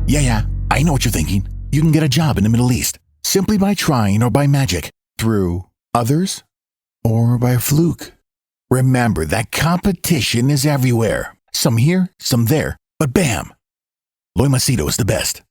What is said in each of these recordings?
Yeah, I know what you're thinking. You can get a job in the Middle East simply by trying or by magic, through others, or by a fluke. Remember that competition is everywhere. Some here, some there, but bam! Loy Machedo is the best.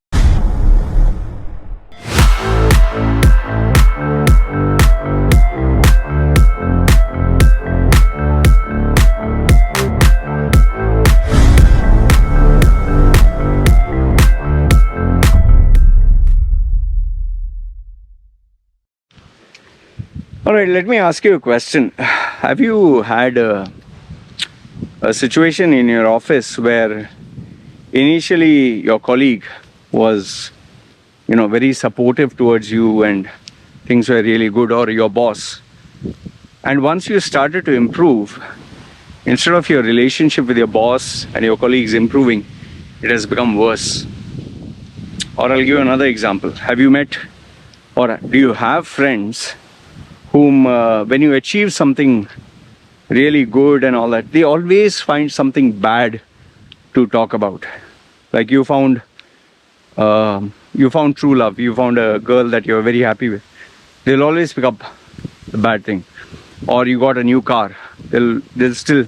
All right, let me ask you a question. Have you had a situation in your office where initially your colleague was, very supportive towards you and things were really good, or your boss, and once you started to improve, instead of your relationship with your boss and your colleagues improving, it has become worse? Or I'll give you another example. Have you met, or do you have friends whom when you achieve something really good and all that, they always find something bad to talk about? Like you found true love, you found a girl that you're very happy with, they'll always pick up the bad thing. Or you got a new car, they'll still,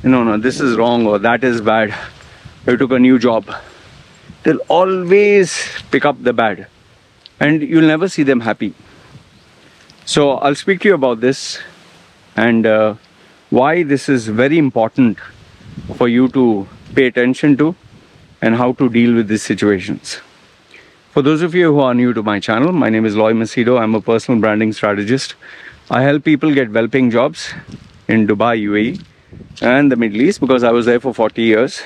no, this is wrong, or that is bad. You took a new job, they'll always pick up the bad, and you'll never see them happy. So I'll speak to you about this and why this is very important for you to pay attention to and how to deal with these situations. For those of you who are new to my channel, my name is Loy Machedo. I'm a personal branding strategist. I help people get well-paying jobs in Dubai, UAE and the Middle East, because I was there for 40 years.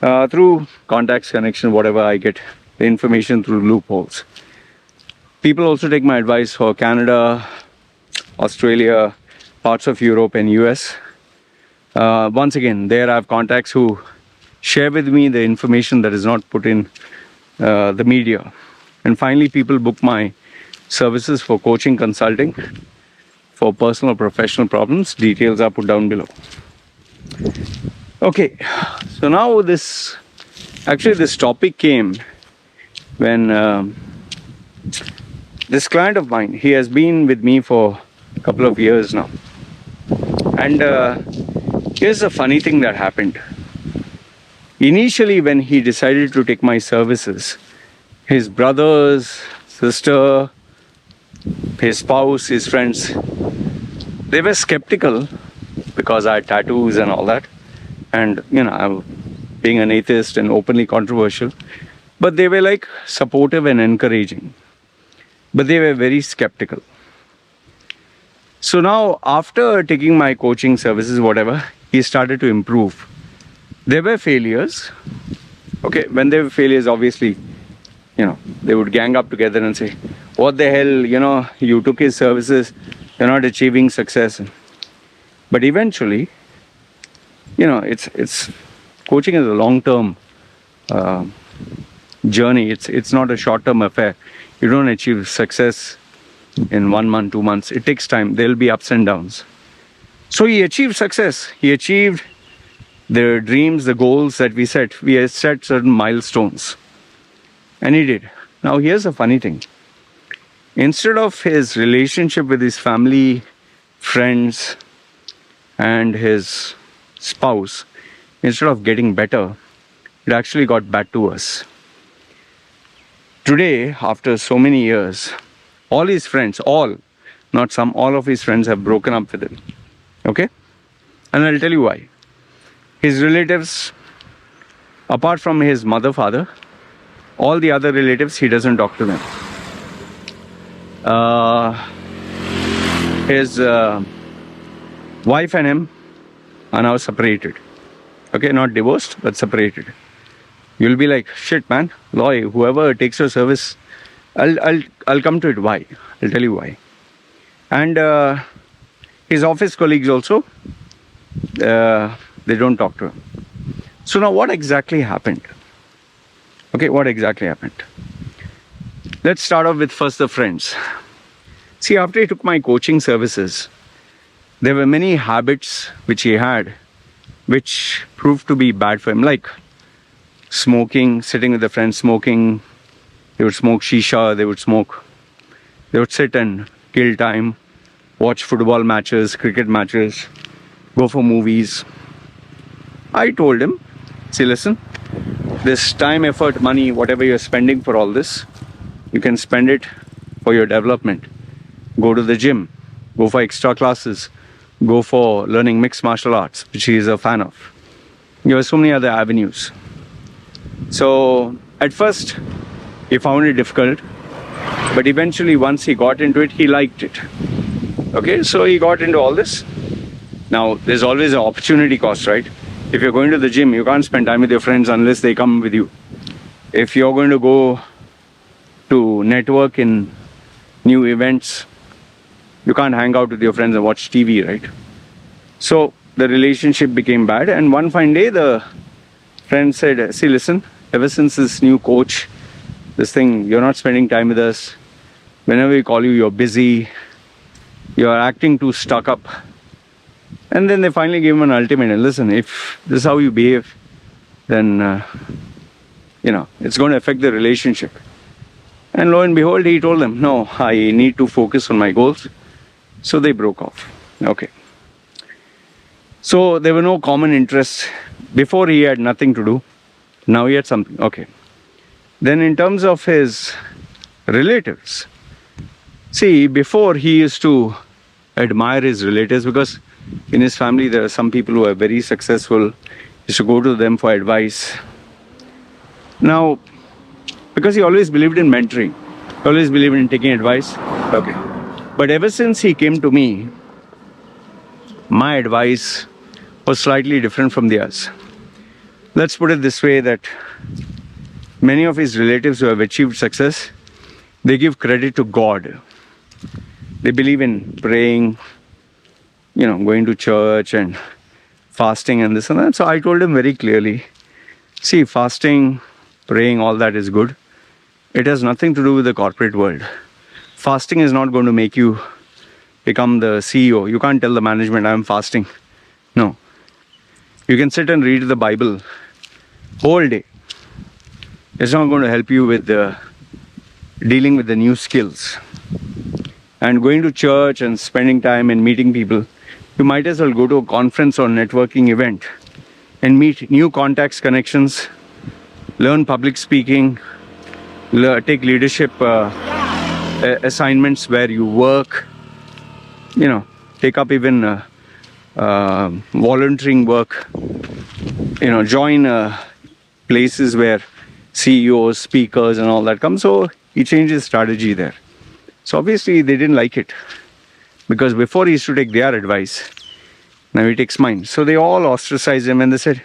Through contacts, connection, whatever, I get the information through loopholes. People also take my advice for Canada, Australia, parts of Europe and US. Once again, there I have contacts who share with me the information that is not put in the media. And finally, people book my services for coaching, consulting, for personal or professional problems. Details are put down below. Okay, so now this topic came when this client of mine, he has been with me for a couple of years now. And here's the funny thing that happened. Initially, when he decided to take my services, his brothers, sister, his spouse, his friends, they were skeptical because I had tattoos and all that. And, I'm being an atheist and openly controversial. But they were like supportive and encouraging. But they were very skeptical. So now, after taking my coaching services, whatever, he started to improve. There were failures. Okay, when there were failures, obviously, they would gang up together and say, what the hell, you took his services, you're not achieving success. But eventually, it's coaching is a long-term journey. It's not a short-term affair. You don't achieve success in 1 month, 2 months. It takes time. There'll be ups and downs. So he achieved success. He achieved the dreams, the goals that we set. We had set certain milestones. And he did. Now here's a funny thing. Instead of his relationship with his family, friends, and his spouse, instead of getting better, it actually got bad to us. Today, after so many years, all his friends, all of his friends have broken up with him. Okay? And I'll tell you why. His relatives, apart from his mother, father, all the other relatives, he doesn't talk to them. His wife and him are now separated. Okay, not divorced, but separated. You'll be like, shit, man, Loy, whoever takes your service, I'll come to it. Why? I'll tell you why. And his office colleagues also, they don't talk to him. So now what exactly happened? Okay, what exactly happened? Let's start off with first the friends. See, after he took my coaching services, there were many habits which he had, which proved to be bad for him. Like, smoking, sitting with the friends smoking. They would smoke shisha, they would sit and kill time, watch football matches, cricket matches, go for movies. I told him, see, listen, this time, effort, money, whatever you're spending for all this, you can spend it for your development. Go to the gym, go for extra classes, go for learning mixed martial arts, which he is a fan of. There were so many other avenues. So at first he found it difficult, but eventually once he got into it, he liked it. Okay, so he got into all this. Now there's always an opportunity cost, right? If you're going to the gym, you can't spend time with your friends unless they come with you. If you're going to go to network in new events, you can't hang out with your friends and watch TV, right? So the relationship became bad, and one fine day the friend said, see, listen, ever since this new coach, this thing, you're not spending time with us. Whenever we call you, you're busy. You're acting too stuck up. And then they finally gave him an ultimatum. Listen, if this is how you behave, then, it's going to affect the relationship. And lo and behold, he told them, no, I need to focus on my goals. So they broke off. Okay. So there were no common interests. Before he had nothing to do. Now he had something. Okay. Then in terms of his relatives, see, before he used to admire his relatives because in his family there are some people who are very successful. He used to go to them for advice. Now, because he always believed in mentoring, he always believed in taking advice. Okay. But ever since he came to me, my advice was slightly different from theirs. Let's put it this way, that many of his relatives who have achieved success, they give credit to God. They believe in praying, going to church and fasting and this and that. So I told him very clearly, see, fasting, praying, all that is good. It has nothing to do with the corporate world. Fasting is not going to make you become the CEO. You can't tell the management, I'm fasting. No. You can sit and read the Bible whole day. It's not going to help you with dealing with the new skills. And going to church and spending time and meeting people, you might as well go to a conference or networking event and meet new contacts, connections, learn public speaking, take leadership assignments where you work, take up even volunteering work, join places where CEOs, speakers and all that come. So he changed his strategy there. So obviously they didn't like it, because before he used to take their advice, now he takes mine. So they all ostracized him and they said,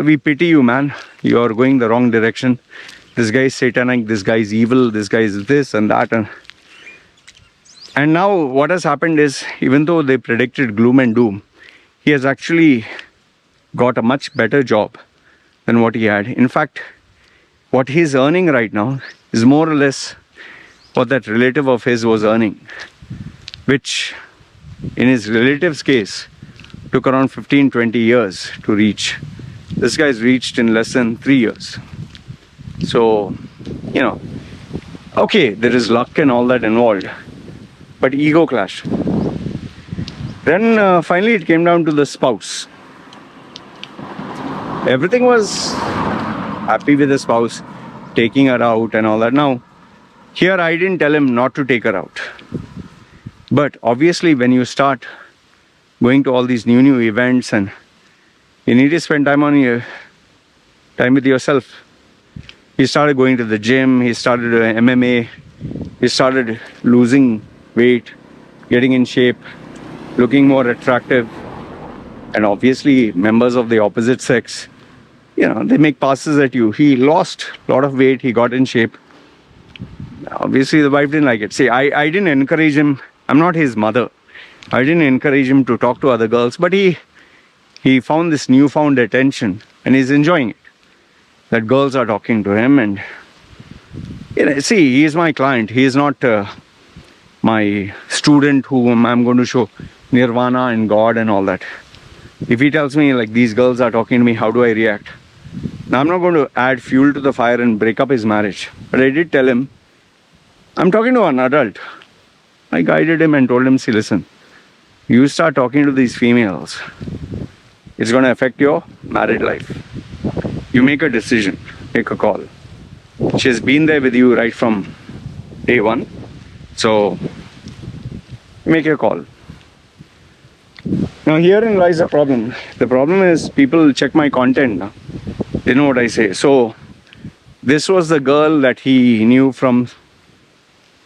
we pity you, man. You're going the wrong direction. This guy is satanic, this guy is evil, this guy is this and that. And now what has happened is, even though they predicted gloom and doom, he has actually got a much better job than what he had. In fact, what he's earning right now is more or less what that relative of his was earning, which in his relative's case took around 15-20 years to reach. This guy's reached in less than 3 years. So, okay, there is luck and all that involved, but ego clash. Then finally it came down to the spouse. Everything was happy with the spouse, taking her out and all that. Now, here I didn't tell him not to take her out. But obviously when you start going to all these new events, and you need to spend time with yourself. He started going to the gym, he started MMA, he started losing weight, getting in shape, looking more attractive. And obviously members of the opposite sex, they make passes at you. He lost a lot of weight, he got in shape. Obviously the wife didn't like it. See, I didn't encourage him. I'm not his mother. I didn't encourage him to talk to other girls, but he found this newfound attention and he's enjoying it. That girls are talking to him, and see, he is my client. He is not my student whom I'm going to show nirvana and God and all that. If he tells me like these girls are talking to me, how do I react? Now, I'm not going to add fuel to the fire and break up his marriage. But I did tell him, I'm talking to an adult. I guided him and told him, see, listen, you start talking to these females, it's going to affect your married life. You make a decision, make a call. She's been there with you right from day one. So, make your call. Now, herein lies the problem. The problem is people check my content now. They know what I say. So, this was the girl that he knew from,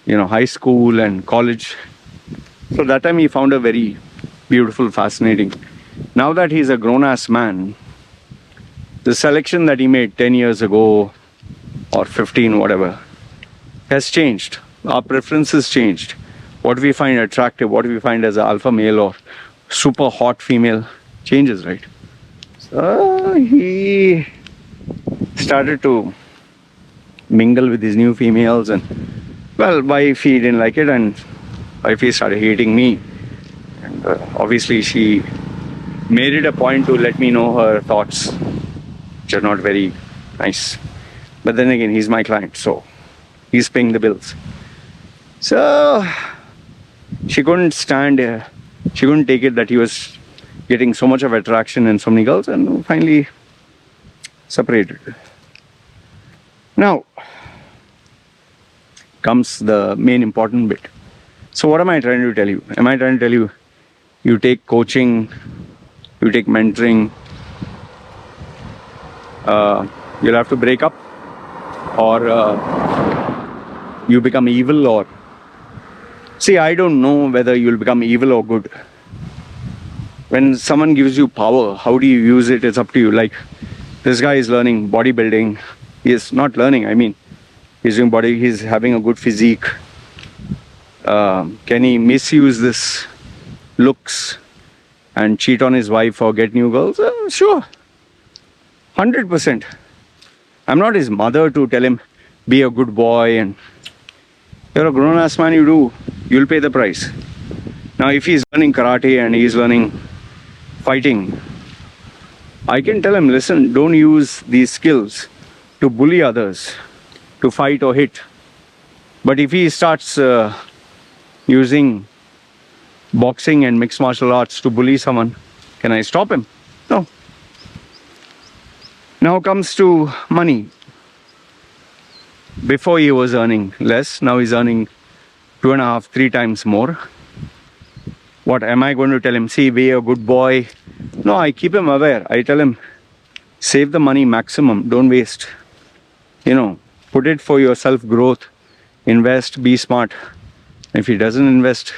high school and college. So, that time he found her very beautiful, fascinating. Now that he's a grown-ass man, the selection that he made 10 years ago or 15, whatever, has changed. Our preferences changed. What we find attractive, what we find as an alpha male or super hot female changes, right? So he started to mingle with these new females, and well, wife, he didn't like it, and wife, he started hating me. And obviously she made it a point to let me know her thoughts, which are not very nice. But then again, he's my client, so he's paying the bills. So she couldn't stand it. She couldn't take it that he was getting so much of attraction in so many girls, and finally separated. Now comes the main important bit. So what am I trying to tell you? Am I trying to tell you, you take coaching, you take mentoring, you'll have to break up, or you become evil, or... See, I don't know whether you'll become evil or good. When someone gives you power, how do you use it? It's up to you. Like, this guy is learning bodybuilding. He is not learning, I mean, he's doing body, he's having a good physique. Can he misuse this looks and cheat on his wife or get new girls? Sure. 100%. I'm not his mother to tell him, be a good boy, and you're a grown-ass man, you'll pay the price. Now, if he's learning karate and he's learning fighting, I can tell him, listen, don't use these skills to bully others, to fight or hit. But if he starts using boxing and mixed martial arts to bully someone, can I stop him? No. Now comes to money. Before he was earning less, now he's earning 2.5, 3 times more. What am I going to tell him? See, be a good boy. No, I keep him aware. I tell him, save the money maximum, don't waste. Put it for your self-growth. Invest, be smart. If he doesn't invest,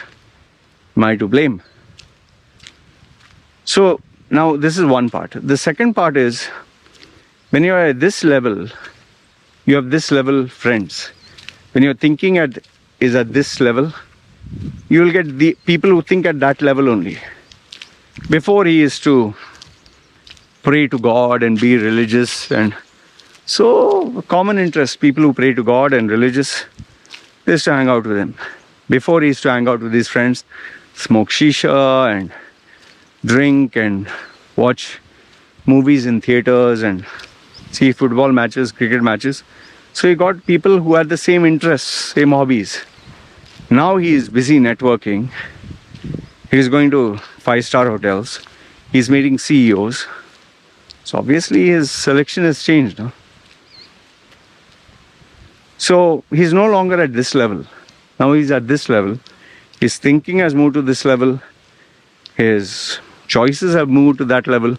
am I to blame? So now this is one part. The second part is, when you are at this level, you have this level friends. When your thinking is at this level, you will get the people who think at that level only. Before, he used to pray to God and be religious, and so common interest, people who pray to God and religious, they used to hang out with him. Before, he used to hang out with his friends, smoke shisha and drink and watch movies in theaters and see football matches, cricket matches. So he got people who had the same interests, same hobbies. Now he is busy networking. He's going to 5-star hotels. He's meeting CEOs. So obviously his selection has changed. No? So he's no longer at this level. Now he's at this level. His thinking has moved to this level. His choices have moved to that level.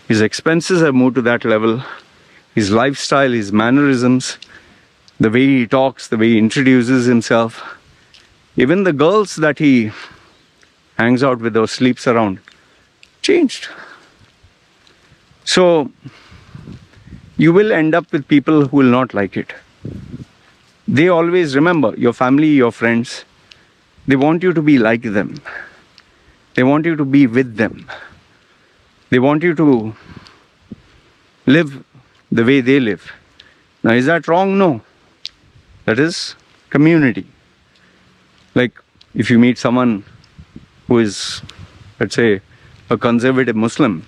His expenses have moved to that level. His lifestyle, his mannerisms, the way he talks, the way he introduces himself. Even the girls that he hangs out with or sleeps around changed. So you will end up with people who will not like it. They always remember, your family, your friends, they want you to be like them. They want you to be with them. They want you to live the way they live. Now, is that wrong? No. That is community. Like, if you meet someone who is, let's say, a conservative Muslim,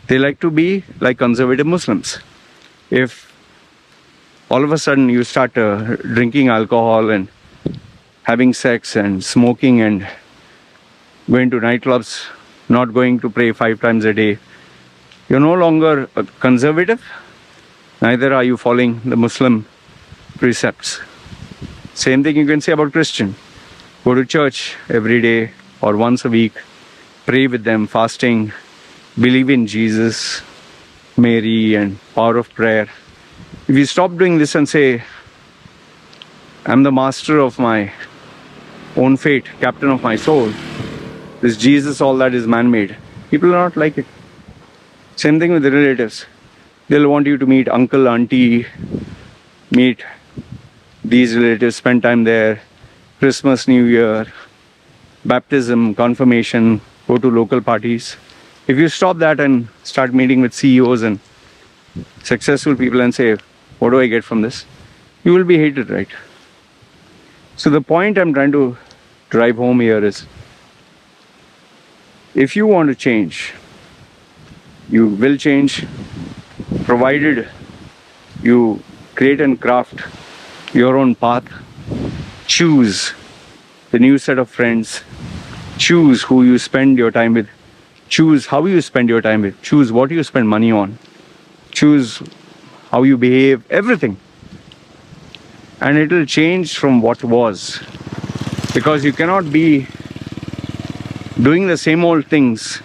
they like to be like conservative Muslims. If all of a sudden you start drinking alcohol and having sex and smoking and going to nightclubs, not going to pray 5 times a day, you're no longer a conservative, neither are you following the Muslim precepts. Same thing you can say about Christian. Go to church every day or once a week, pray with them, fasting, believe in Jesus, Mary, and power of prayer. If you stop doing this and say, I'm the master of my own fate, captain of my soul, this Jesus, all that is man-made, people will not like it. Same thing with the relatives. They'll want you to meet uncle, auntie, meet these relatives, spend time there, Christmas, New Year, baptism, confirmation, go to local parties. If you stop that and start meeting with CEOs and successful people and say, what do I get from this? You will be hated, right? So the point I'm trying to drive home here is, if you want to change, you will change, provided you create and craft your own path, choose the new set of friends, choose who you spend your time with, choose how you spend your time with, choose what you spend money on, choose how you behave, everything. And it will change from what was, because you cannot be doing the same old things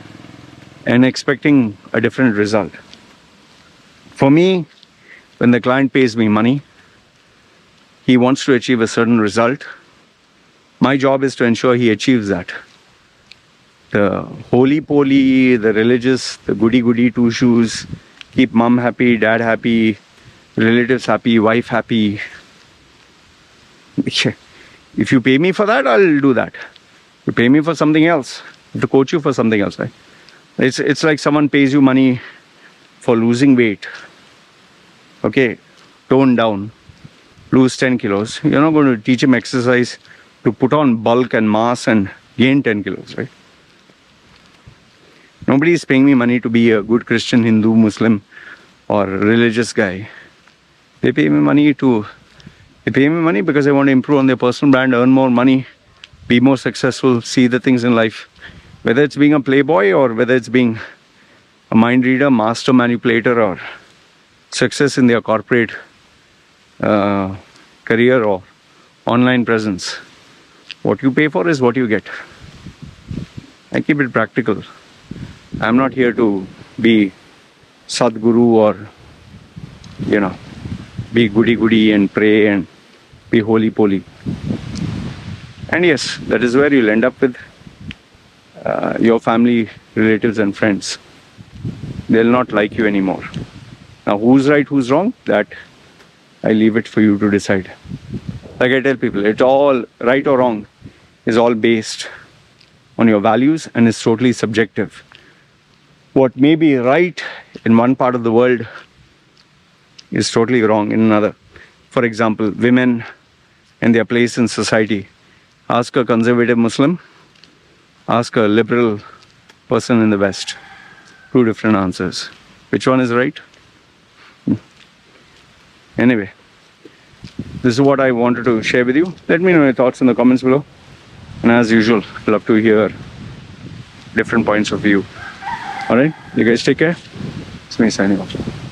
and expecting a different result. For me, when the client pays me money, he wants to achieve a certain result. My job is to ensure he achieves that. The holy-poly, the religious, the goody-goody two-shoes, keep mom happy, dad happy, relatives happy, wife happy. If you pay me for that, I'll do that. You pay me for something else, I have to coach you for something else, right? It's like someone pays you money for losing weight. Okay, tone down, lose 10 kilos. You're not going to teach him exercise to put on bulk and mass and gain 10 kilos, right? Nobody is paying me money to be a good Christian, Hindu, Muslim, or religious guy. They pay me money because they want to improve on their personal brand, earn more money, be more successful, see the things in life. Whether it's being a playboy or whether it's being a mind reader, master manipulator, or success in their corporate career or online presence. What you pay for is what you get. I keep it practical. I'm not here to be Sadguru or, be goody-goody and pray and be holy-poly. And yes, that is where you'll end up with your family, relatives and friends. They'll not like you anymore. Now, who's right, who's wrong? That I leave it for you to decide. Like I tell people, it's all right or wrong is all based on your values and is totally subjective. What may be right in one part of the world is totally wrong in another. For example, women and their place in society. Ask a conservative Muslim, ask a liberal person in the West. Two different answers. Which one is right? Anyway, this is what I wanted to share with you. Let me know your thoughts in the comments below. And as usual, I'd love to hear different points of view. Alright, you guys take care. It's me signing off.